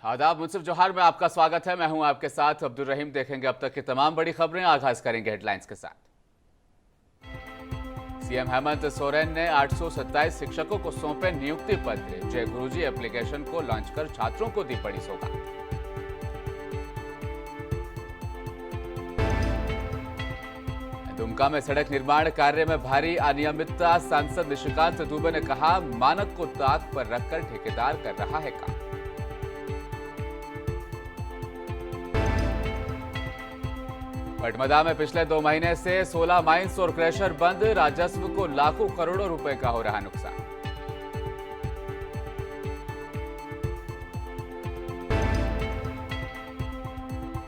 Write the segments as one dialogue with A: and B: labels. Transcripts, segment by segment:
A: आदाब, मुंसिफ जोहार में आपका स्वागत है। मैं हूं आपके साथ अब्दुल रहीम। देखेंगे अब तक की तमाम बड़ी खबरें। आगाज करेंगे हेडलाइंस के साथ। सीएम हेमंत सोरेन ने 827 शिक्षकों को सौंपे नियुक्ति पत्र। जय गुरुजी एप्लीकेशन को लॉन्च कर छात्रों को दी बड़ी सौगात। दुमका में सड़क निर्माण कार्य में भारी अनियमितता। सांसद निशिकांत दुबे ने कहा, मानक को ताक पर रखकर ठेकेदार कर रहा है काम। पटमदा में पिछले 2 महीने से 16 माइंस और क्रशर बंद। राजस्व को लाखों करोड़ों रुपए का हो रहा नुकसान।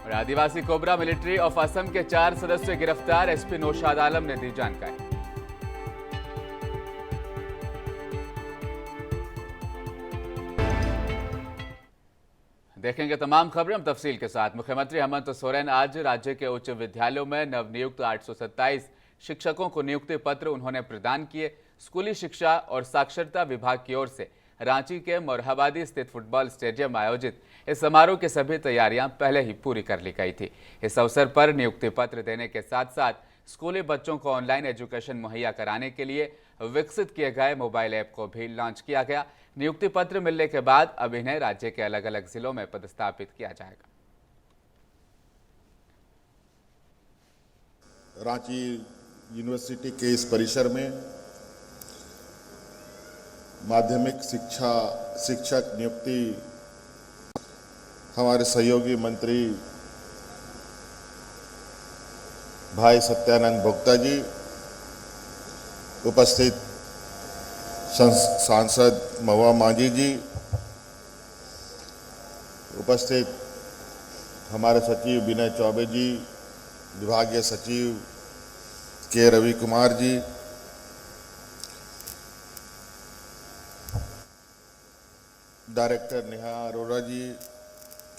A: और आदिवासी कोबरा मिलिट्री ऑफ असम के 4 सदस्य गिरफ्तार। एसपी नौशाद आलम ने दी जानकारी। देखेंगे तमाम खबरें हम तफसील के साथ। मुख्यमंत्री हेमंत सोरेन आज राज्य के उच्च विद्यालयों में नवनियुक्त 827 शिक्षकों को नियुक्ति पत्र उन्होंने प्रदान किए। स्कूली शिक्षा और साक्षरता विभाग की ओर से रांची के मोरहाबादी स्थित फुटबॉल स्टेडियम में आयोजित इस समारोह की सभी तैयारियां पहले ही पूरी कर ली गई थी। इस अवसर पर नियुक्ति पत्र देने के साथ साथ स्कूली बच्चों को ऑनलाइन एजुकेशन मुहैया कराने के लिए विकसित किए गए मोबाइल ऐप को भी लॉन्च किया गया। नियुक्ति पत्र मिलने के बाद अब इन्हें राज्य के अलग अलग जिलों में पदस्थापित किया जाएगा।
B: रांची यूनिवर्सिटी के इस परिसर में माध्यमिक शिक्षक नियुक्ति हमारे सहयोगी मंत्री भाई सत्यानंद भोक्ता जी, उपस्थित सांसद महुआ मांझी जी, उपस्थित हमारे सचिव विनय चौबे जी, विभागीय सचिव के रवि कुमार जी, डायरेक्टर नेहा अरोड़ा जी,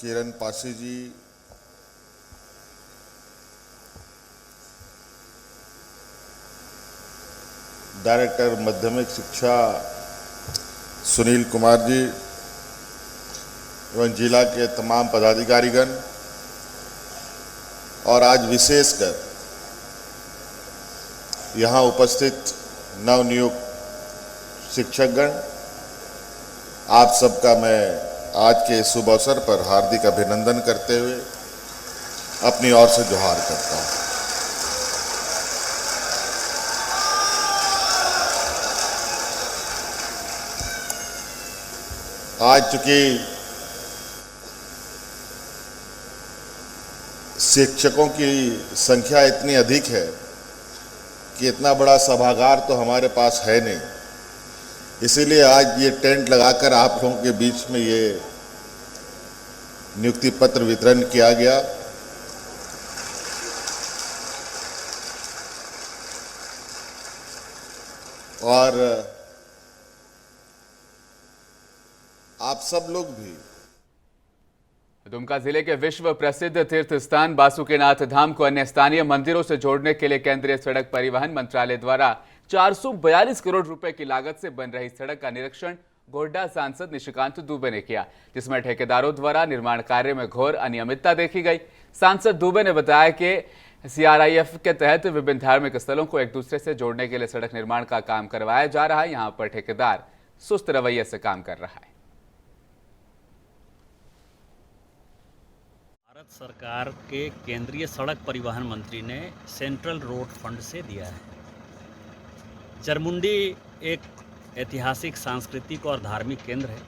B: किरण पासी जी, डायरेक्टर माध्यमिक शिक्षा सुनील कुमार जी एवं जिला के तमाम पदाधिकारीगण और आज विशेषकर यहाँ उपस्थित नवनियुक्त शिक्षकगण, आप सबका मैं आज के शुभ अवसर पर हार्दिक अभिनंदन करते हुए अपनी ओर से जोहार करता हूँ। आज चूंकि शिक्षकों की संख्या इतनी अधिक है कि इतना बड़ा सभागार तो हमारे पास है नहीं, इसीलिए आज ये टेंट लगाकर आप लोगों के बीच में ये नियुक्ति पत्र वितरण किया गया। और आप सब लोग भी
A: दुमका जिले के विश्व प्रसिद्ध तीर्थ स्थान बासुकीनाथ धाम को अन्य स्थानीय मंदिरों से जोड़ने के लिए केंद्रीय सड़क परिवहन मंत्रालय द्वारा 442 करोड़ रुपए की लागत से बन रही सड़क का निरीक्षण गोड्डा सांसद निशिकांत दुबे ने किया, जिसमें ठेकेदारों द्वारा निर्माण कार्य में घोर अनियमितता देखी गई। सांसद दुबे ने बताया कि सीआरआईएफ के तहत विभिन्न धार्मिक स्थलों को एक दूसरे से जोड़ने के लिए सड़क निर्माण का काम करवाया जा रहा है। यहाँ पर ठेकेदार सुस्त रवैये से काम कर रहा है।
C: भारत सरकार के केंद्रीय सड़क परिवहन मंत्री ने सेंट्रल रोड फंड से दिया है। जरमुंडी एक ऐतिहासिक, सांस्कृतिक और धार्मिक केंद्र है।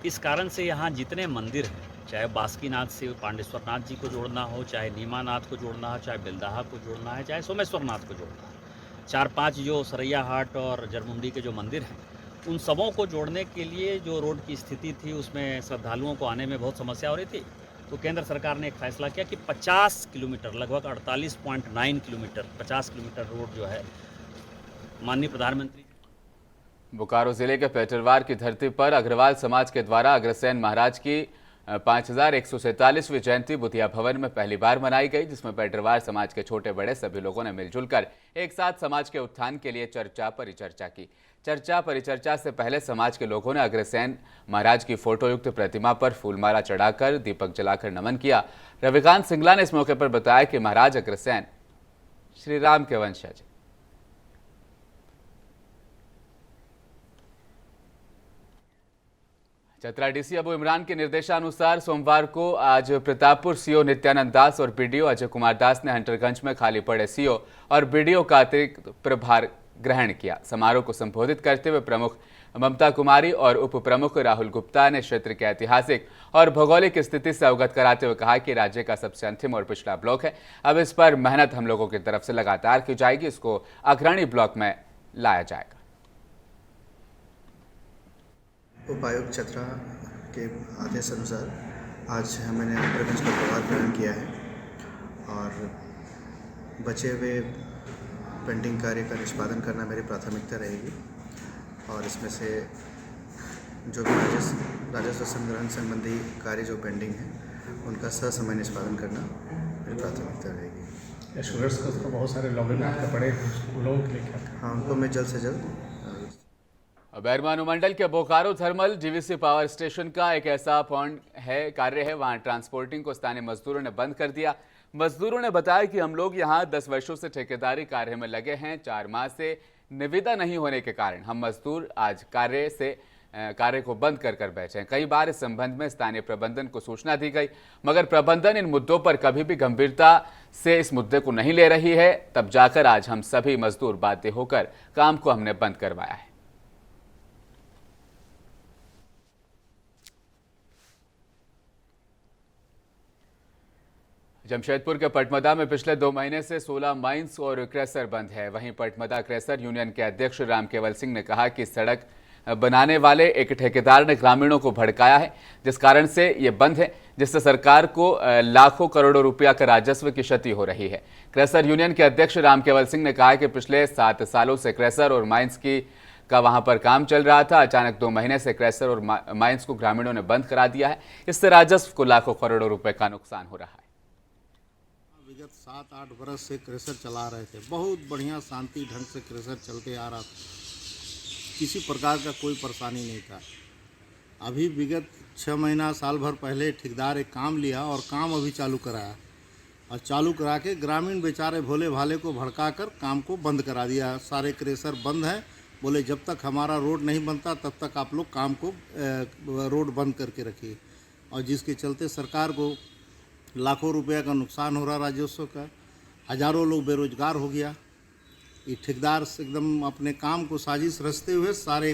C: इस कारण से यहाँ जितने मंदिर हैं, चाहे बासुकीनाथ से पांडेश्वरनाथ जी को जोड़ना हो, चाहे नीमानाथ को जोड़ना हो, चाहे बेलदाहा को जोड़ना है, चाहे सोमेश्वरनाथ को जोड़ना है, 4-5 जो सरैया हाट और जरमुंडी के जो मंदिर हैं, उन सबों को जोड़ने के लिए जो रोड की स्थिति थी, उसमें श्रद्धालुओं को आने में बहुत समस्या हो रही थी। तो केंद्र सरकार ने एक फैसला किया कि 50 किलोमीटर, लगभग 48.9 किलोमीटर, 50 किलोमीटर रोड जो है माननीय प्रधानमंत्री।
A: बोकारो जिले के पेटरवार की धरती पर अग्रवाल समाज के द्वारा अग्रसेन महाराज की 5147वीं जयंती बुधिया भवन में पहली बार मनाई गई, जिसमें पेटरवार समाज के छोटे बड़े सभी लोगों ने मिलजुल कर एक साथ समाज के उत्थान के लिए चर्चा परिचर्चा की। चर्चा परिचर्चा से पहले समाज के लोगों ने अग्रसेन महाराज की फोटो युक्त प्रतिमा पर फूलमाला चढ़ाकर दीपक जलाकर नमन किया। रविकांत सिंगला ने इस मौके पर बताया कि महाराज अग्रसेन श्री राम के वंशज। चतरा डीसी अबू इमरान के निर्देशानुसार सोमवार को आज प्रतापपुर सीओ नित्यानंद दास और बीडीओ अजय कुमार दास ने हंटरगंज में खाली पड़े सीओ और बीडीओ का अतिरिक्त प्रभार ग्रहण किया। समारोह को संबोधित करते हुए प्रमुख ममता कुमारी और उप प्रमुख राहुल गुप्ता ने क्षेत्र के ऐतिहासिक और भौगोलिक स्थिति से अवगत कराते हुए कहा कि राज्य का सबसे अंतिम और पिछड़ा ब्लॉक है। अब इस पर मेहनत हम लोगों की तरफ से लगातार की जाएगी, इसको अग्रणी ब्लॉक में लाया जाएगा।
D: उपायुक्त चतरा के आदेश अनुसार आज मैंने हंटरगंज का प्रभार ग्रहण किया है और बचे हुए पेंडिंग कार्य का निष्पादन करना मेरी प्राथमिकता रहेगी और इसमें से जो भी राजस्व संग्रहण संबंधी कार्य जो पेंडिंग है उनका ससमय निष्पादन करना मेरी प्राथमिकता रहेगी।
E: स्टूडेंट्स को तो बहुत सारे लॉगिन आपके पड़े स्कूलों के लिए क्या?
D: हाँ, उनको मैं जल्द से जल्द।
A: बैरवा अनुमंडल के Bokaro thermal GVC power station का एक ऐसा कार्य है, वहां ट्रांसपोर्टिंग को स्थानीय मजदूरों ने बंद कर दिया। मजदूरों ने बताया कि हम लोग यहां 10 वर्षों से ठेकेदारी कार्य में लगे हैं। 4 माह से निविदा नहीं होने के कारण हम मजदूर आज कार्य को बंद कर बैठे हैं। कई बार इस संबंध में स्थानीय प्रबंधन को सूचना दी गई, मगर प्रबंधन इन मुद्दों पर कभी भी गंभीरता से इस मुद्दे को नहीं ले रही है। तब जाकर आज हम सभी मजदूर बाध्य होकर काम को हमने बंद करवाया है। जमशेदपुर के पटमदा में पिछले 2 महीने से 16 माइंस और क्रेशर बंद है। वहीं पटमदा क्रेशर यूनियन के अध्यक्ष रामकेवल सिंह ने कहा कि सड़क बनाने वाले एक ठेकेदार ने ग्रामीणों को भड़काया है, जिस कारण से ये बंद है, जिससे सरकार को लाखों करोड़ों रुपया का राजस्व की क्षति हो रही है। क्रेशर यूनियन के अध्यक्ष रामकेवल सिंह ने कहा कि पिछले 7 सालों से क्रेशर और माइंस का वहां पर काम चल रहा था। अचानक 2 महीने से क्रेशर और माइंस को ग्रामीणों ने बंद करा दिया है। इससे राजस्व को लाखों करोड़ों रुपए का नुकसान हो रहा है।
F: विगत 7-8 वर्ष से क्रेशर चला रहे थे, बहुत बढ़िया शांति ढंग से क्रेशर चलते आ रहा था, किसी प्रकार का कोई परेशानी नहीं था। अभी विगत 6 महीना साल भर पहले ठेकेदार एक काम लिया और काम अभी चालू कराया और चालू करा के ग्रामीण बेचारे भोले भाले को भड़का कर काम को बंद करा दिया। सारे क्रेशर बंद हैं, बोले जब तक हमारा रोड नहीं बनता तब तक आप लोग काम को रोड बंद करके रखिए, और जिसके चलते सरकार को लाखों रुपया का नुकसान हो रहा राजस्व का। हजारों लोग बेरोजगार हो गया। ये ठेकेदार एकदम अपने काम को साजिश रचते हुए सारे।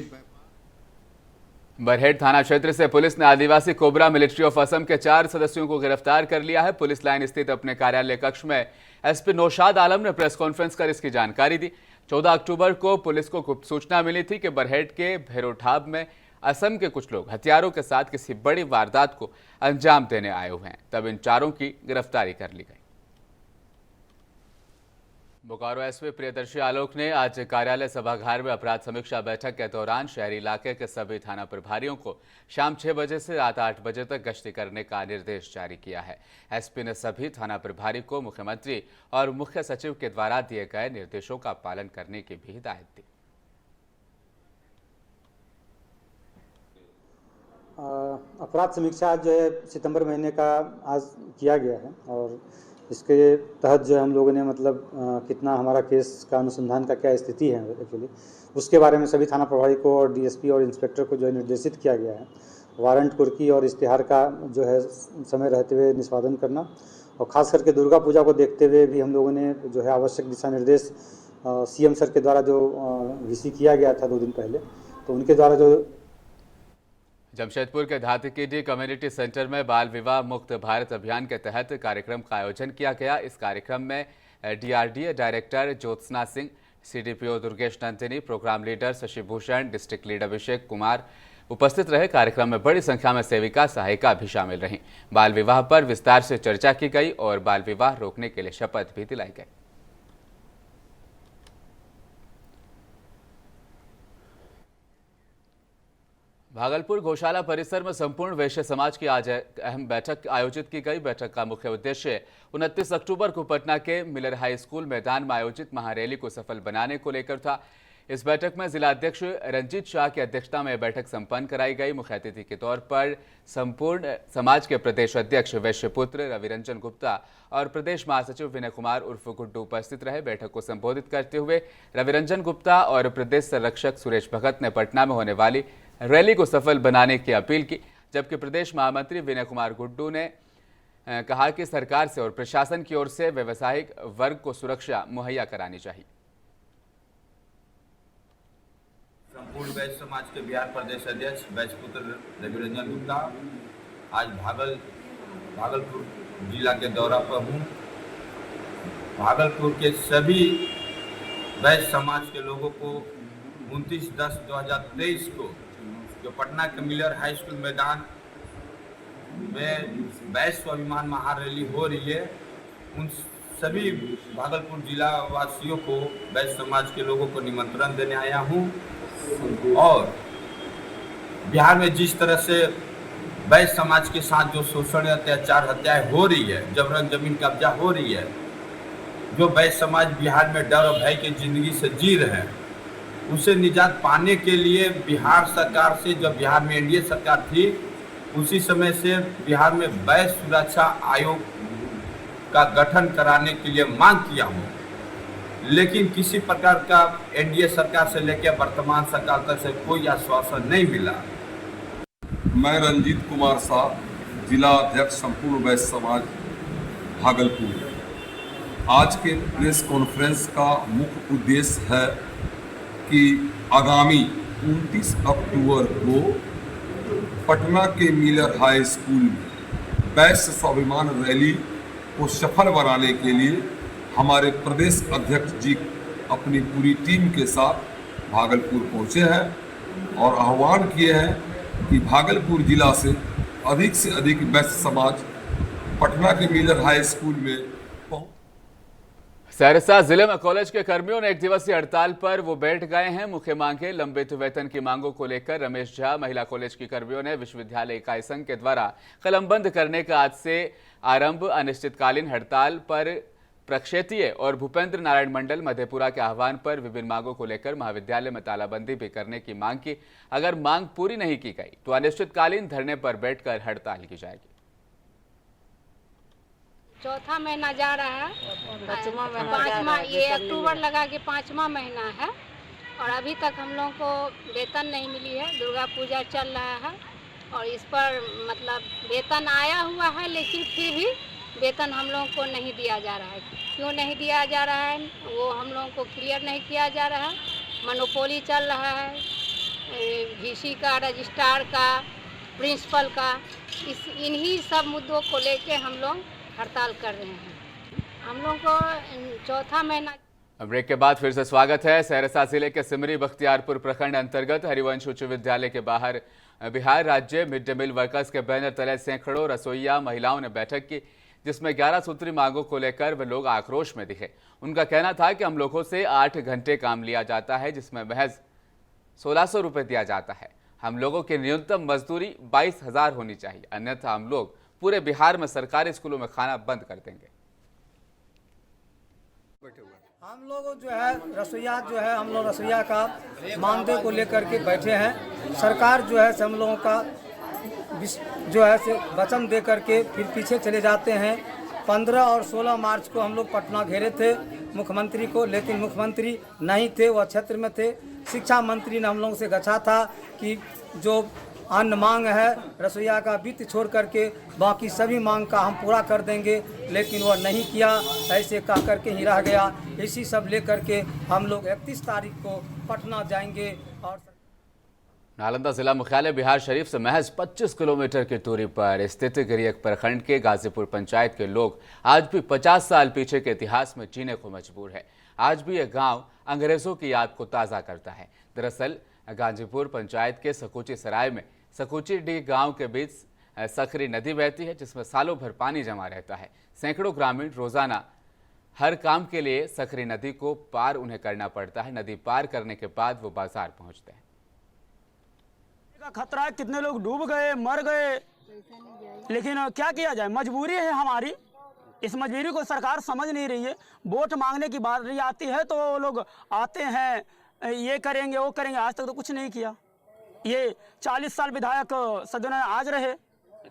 A: बरहेट थाना क्षेत्र से पुलिस ने आदिवासी कोबरा मिलिट्री ऑफ असम के 4 सदस्यों को गिरफ्तार कर लिया है। पुलिस लाइन स्थित अपने कार्यालय कक्ष में एसपी नौशाद आलम ने प्रेस कॉन्फ्रेंस कर इसकी जानकारी दी। 14 अक्टूबर को पुलिस को गुप्त सूचना मिली थी कि बरहेट के भैरोठाब में असम के कुछ लोग हथियारों के साथ किसी बड़ी वारदात को अंजाम देने आए हुए हैं। तब इन 4 की गिरफ्तारी कर ली गई। बोकारो एसपी प्रियदर्शी आलोक ने आज कार्यालय सभागार में अपराध समीक्षा बैठक के दौरान शहरी इलाके के सभी थाना प्रभारियों को शाम 6 बजे से रात 8 बजे तक गश्ती करने का निर्देश जारी किया है। एसपी ने सभी थाना प्रभारी को मुख्यमंत्री और मुख्य सचिव के द्वारा दिए गए निर्देशों का पालन करने की भी हिदायत दी।
G: अपराध समीक्षा जो है सितंबर महीने का आज किया गया है और इसके तहत जो हम लोगों ने कितना हमारा केस का अनुसंधान का क्या स्थिति है एक्चुअली, उसके बारे में सभी थाना प्रभारी को और डीएसपी और इंस्पेक्टर को जो है निर्देशित किया गया है। वारंट कुर्की और इश्तिहार का जो है समय रहते हुए निष्पादन करना, और ख़ास करके दुर्गा पूजा को देखते हुए भी हम लोगों ने जो है आवश्यक दिशा निर्देश सीएम सर के द्वारा जो वीसी किया गया था 2 दिन पहले, तो उनके द्वारा जो
A: जमशेदपुर के धातकीडी कम्युनिटी सेंटर में बाल विवाह मुक्त भारत अभियान के तहत कार्यक्रम का आयोजन किया गया। इस कार्यक्रम में DRDA director Jyotsna Singh, CDPO Durgesh Nandini, programme leader Shashi Bhushan, district lead Abhishek Kumar उपस्थित रहे। कार्यक्रम में बड़ी संख्या में सेविका सहायिका भी शामिल रहीं। बाल विवाह पर विस्तार से चर्चा की गई और बाल विवाह रोकने के लिए शपथ भी दिलाई गई। भागलपुर गौशाला परिसर में संपूर्ण वैश्य समाज की आज अहम बैठक आयोजित की गई। बैठक का मुख्य उद्देश्य 29 अक्टूबर को पटना के मिलर हाई स्कूल मैदान में आयोजित महारैली को सफल बनाने को लेकर था। इस बैठक में जिला अध्यक्ष रंजीत शाह की अध्यक्षता में बैठक संपन्न कराई गई। मुख्य अतिथि के तौर पर संपूर्ण समाज के प्रदेश अध्यक्ष वैश्यपुत्र रविरंजन गुप्ता और प्रदेश महासचिव विनय कुमार उर्फ गुड्डू उपस्थित रहे। बैठक को संबोधित करते हुए रविरंजन गुप्ता और प्रदेश संरक्षक सुरेश भगत ने पटना में होने वाली रैली को सफल बनाने की अपील की, जबकि प्रदेश महामंत्री विनय कुमार गुड्डू ने कहा कि सरकार से और प्रशासन की ओर से व्यावसायिक वर्ग को सुरक्षा मुहैया करानी चाहिए।
H: संपूर्ण वैश्य समाज के बिहार प्रदेश अध्यक्ष वैश्यपुत्र रविरंजन गुप्ता आज भागलपुर जिला के दौरा पर हूँ। भागलपुर के सभी वैश्य समाज के लोगों को 29/10/2023 को जो पटना के मिलर हाई स्कूल मैदान में वैश्य स्वाभिमान महारैली हो रही है, उन सभी भागलपुर जिला वासियों को वैश्य समाज के लोगों को निमंत्रण देने आया हूँ। और बिहार में जिस तरह से वैश्य समाज के साथ जो शोषण अत्याचार हत्याएं हो रही है, जबरन जमीन कब्जा हो रही है, जो वैश्य समाज बिहार में डर और भय की जिंदगी से जी रहे हैं, उसे निजात पाने के लिए बिहार सरकार से, जब बिहार में एनडीए सरकार थी उसी समय से बिहार में वैश्य सुरक्षा आयोग का गठन कराने के लिए मांग किया हूँ, लेकिन किसी प्रकार का एनडीए सरकार से लेकर वर्तमान सरकार तक से कोई आश्वासन नहीं मिला।
I: मैं रंजीत कुमार शाह, जिला अध्यक्ष संपूर्ण वैश्य समाज भागलपुर। आज के प्रेस कॉन्फ्रेंस का मुख्य उद्देश्य है कि आगामी 29 अक्टूबर को पटना के मिलर हाई स्कूल में वैश्य स्वाभिमान रैली को सफल बनाने के लिए हमारे प्रदेश अध्यक्ष जी अपनी पूरी टीम के साथ भागलपुर पहुंचे हैं और आह्वान किए हैं कि भागलपुर जिला से अधिक वैश्य समाज पटना के मिलर हाई स्कूल में पहुंच।
A: सहरसा जिले में कॉलेज के कर्मियों ने एक दिवसीय हड़ताल पर वो बैठ गए हैं। मुख्य मांगे लंबित वेतन की मांगों को लेकर रमेश झा महिला कॉलेज की कर्मियों ने विश्वविद्यालय इकाई संघ के द्वारा कलमबंद करने का आज से आरंभ अनिश्चितकालीन हड़ताल पर प्रक्षेत्रीय और भूपेंद्र नारायण मंडल मधेपुरा के आह्वान पर विभिन्न मांगों को लेकर महाविद्यालय में तालाबंदी भी करने की मांग की। अगर मांग पूरी नहीं की गई तो अनिश्चितकालीन धरने पर बैठकर हड़ताल की जाएगी।
J: चौथा महीना जा रहा है, पाँचवा ये अक्टूबर लगा के 5वां महीना है और अभी तक हम लोगों को वेतन नहीं मिली है। दुर्गा पूजा चल रहा है और इस पर मतलब वेतन आया हुआ है, लेकिन फिर भी वेतन हम लोगों को नहीं दिया जा रहा है। क्यों नहीं दिया जा रहा है वो हम लोगों को क्लियर नहीं किया जा रहा है। मोनोपोली चल रहा है वीसी का, रजिस्ट्रार का, प्रिंसिपल का, इन्हीं सब मुद्दों को लेके हम लोग हड़ताल कर रहे हैं। हम लोग को चौथा महीना।
A: ब्रेक के बाद फिर से स्वागत है। सहरसा जिले के सिमरी बख्तियारपुर प्रखंड अंतर्गत हरिवंश उच्च विद्यालय के बाहर बिहार राज्य मिड डे मील वर्कर्स के बैनर तले सैकड़ों रसोइया महिलाओं ने बैठक की, जिसमें 11 सूत्री मांगों को लेकर वे लोग आक्रोश में दिखे। उनका कहना था कि हम लोगों से 8 घंटे काम लिया जाता है, जिसमें महज 1600 रुपये दिया जाता है। हम लोगों की न्यूनतम मजदूरी 22,000 होनी चाहिए, अन्यथा हम लोग पूरे बिहार में सरकारी स्कूलों में खाना बंद कर देंगे।
K: हम लोग जो है रसोईया जो है हम लोग रसोईया का मानदेय को लेकर के बैठे हैं। सरकार जो है हम लोगों का जो है से वचन दे करके फिर पीछे चले जाते हैं। 15 और 16 मार्च को हम लोग पटना घेरे थे मुख्यमंत्री को, लेकिन मुख्यमंत्री नहीं थे, वह क्षेत्र में थे। शिक्षा मंत्री ने हम लोगों से कहा था कि जो अन्य मांग है रसोईया का वित्त छोड़ करके बाकी सभी मांग का हम पूरा कर देंगे, लेकिन वह नहीं किया, ऐसे कह करके ही रह गया। इसी सब लेकर के हम लोग 31 तारीख को पटना जाएंगे। और
A: नालंदा जिला मुख्यालय बिहार शरीफ से महज 25 किलोमीटर की दूरी पर स्थित गिरियक प्रखंड के गाजीपुर पंचायत के लोग आज भी 50 साल पीछे के इतिहास में जीने को मजबूर है। आज भी यह गांव अंग्रेजों की याद को ताज़ा करता है। दरअसल गाजीपुर पंचायत के सकुची सराय में सकुची डी गांव के बीच सकरी नदी बहती है, जिसमें सालों भर पानी जमा रहता है। सैकड़ों ग्रामीण रोजाना हर काम के लिए सकरी नदी को पार उन्हें करना पड़ता है। नदी पार करने के बाद वो बाजार पहुंचते हैं।
L: का खतरा है, कितने लोग डूब गए, मर गए, लेकिन क्या किया जाए, मजबूरी है हमारी। इस मजबूरी को सरकार समझ नहीं रही है। वोट मांगने की बारी आती है तो लोग आते हैं, ये करेंगे वो करेंगे, आज तक तो कुछ नहीं किया। ये 40 साल विधायक सदन में आज रहे।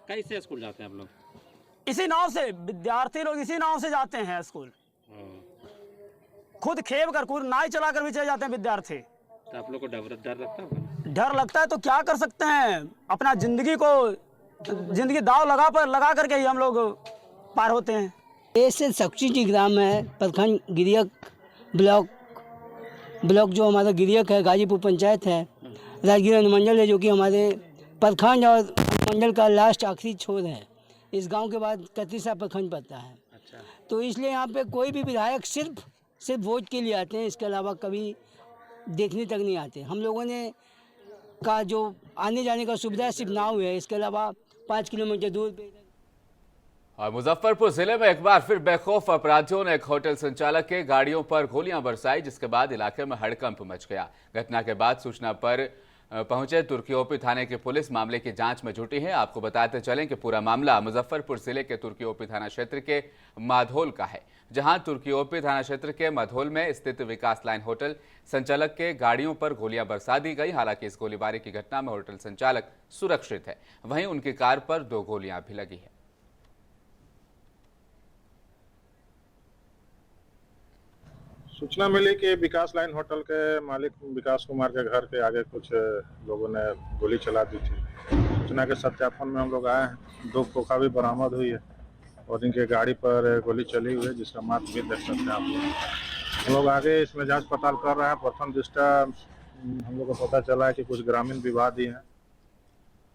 C: कैसे स्कूल जाते हैं आप लोग?
L: इसी नाव से, विद्यार्थी लोग इसी नाव से जाते हैं स्कूल, खुद खेप कर, खुद नाव चला कर भी चले जाते हैं विद्यार्थी।
C: तो आप लोग को डर लगता है?
L: डर लगता है तो क्या कर सकते हैं, अपना जिंदगी दाव लगा करके ही हम लोग पार होते हैं।
M: ऐसे सक्ची ग्राम है, प्रखंड गिरियक ब्लॉक जो हमारा गिरियक है, गाजीपुर पंचायत है, राजगीर अनुमंडल है जो कि हमारे प्रखंड और अनुमंडल का लास्ट आखिरी छोर है। इस गांव के बाद कतीसा प्रखंड पड़ता है। अच्छा। तो इसलिए यहाँ पे कोई भी विधायक सिर्फ वोट के लिए आते हैं, इसके अलावा कभी देखने तक नहीं आते। हम लोगों ने का जो आने जाने का सुविधा सिर्फ नाव है, इसके अलावा 5 किलोमीटर दूर पे।
A: और मुजफ्फरपुर जिले में एक बार फिर बेखौफ अपराधियों ने एक होटल संचालक के गाड़ियों पर गोलियां बरसाई, जिसके बाद इलाके में हड़कंप मच गया। घटना के बाद सूचना पर पहुंचे तुर्की-ओपी थाने की पुलिस मामले की जांच में जुटी है। आपको बताते चलें कि पूरा मामला मुजफ्फरपुर जिले के तुर्की-ओपी थाना क्षेत्र के माधोल का है, जहां तुर्की-ओपी थाना क्षेत्र के माधोल में स्थित विकास लाइन होटल संचालक के गाड़ियों पर गोलियां बरसा दी गई। हालांकि इस गोलीबारी की घटना में होटल संचालक सुरक्षित है, वहीं उनकी कार पर 2 गोलियां भी लगी है।
N: सूचना मिली कि विकास लाइन होटल के मालिक विकास कुमार के घर के आगे कुछ लोगों ने गोली चला दी थी। सूचना के सत्यापन में हम लोग आए हैं, 2 खोखा भी बरामद हुई है और इनके गाड़ी पर गोली चली हुई है, जिसका मार्ग भी देख सकते हैं आप लोग। हम लोग आगे इसमें जांच पड़ताल कर रहे हैं। प्रथम दृष्टया हम लोग को पता चला है कि कुछ ग्रामीण विवाद ही हैं।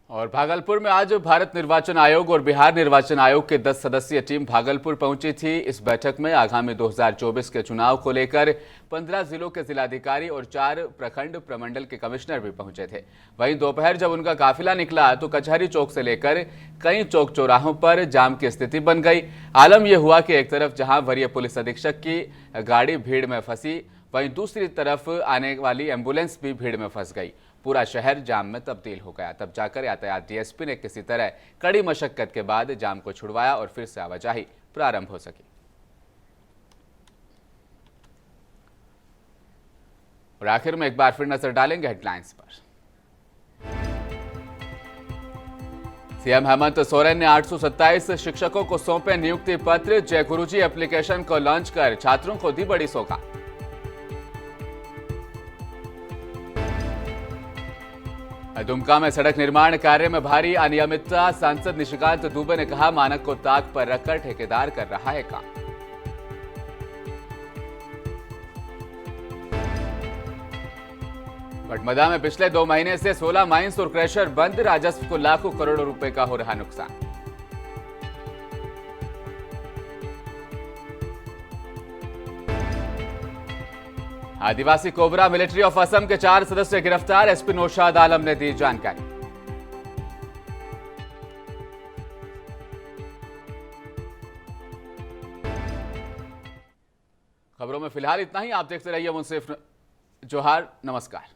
A: और भागलपुर में आज भारत निर्वाचन आयोग और बिहार निर्वाचन आयोग के 10 सदस्यीय टीम भागलपुर पहुंची थी। इस बैठक में आगामी 2024 के चुनाव को लेकर 15 जिलों के जिलाधिकारी और 4 प्रखंड प्रमंडल के कमिश्नर भी पहुंचे थे। वहीं दोपहर जब उनका काफिला निकला तो कचहरी चौक से लेकर कई चौक चौराहों पर जाम की स्थिति बन गई। आलम यह हुआ कि एक तरफ जहां वरीय पुलिस अधीक्षक की गाड़ी भीड़ में फंसी, वहीं दूसरी तरफ आने वाली एम्बुलेंस भी भीड़ में फंस गई। पूरा शहर जाम में तब्दील हो गया। तब जाकर यातायात डीएसपी ने किसी तरह कड़ी मशक्कत के बाद जाम को छुड़वाया और फिर से आवाजाही प्रारंभ हो सकी। और आखिर में एक बार फिर नजर डालेंगे हेडलाइंस पर। सीएम हेमंत सोरेन ने 827 शिक्षकों को सौंपे नियुक्ति पत्र। जय गुरुजी एप्लीकेशन को लॉन्च कर छात्रों को दी बड़ी सौगात। दुमका में सड़क निर्माण कार्य में भारी अनियमितता। सांसद निशिकांत दुबे ने कहा, मानक को ताक पर रखकर ठेकेदार कर रहा है काम। पटमदा में पिछले 2 महीने से 16 माइंस और क्रशर बंद। राजस्व को लाखों करोड़ों रुपए का हो रहा नुकसान। आदिवासी कोबरा मिलिट्री ऑफ असम के 4 सदस्य गिरफ्तार। एसपी नौशाद आलम ने दी जानकारी। खबरों में फिलहाल इतना ही। आप देखते रहिए मुंसिफ जोहार। नमस्कार।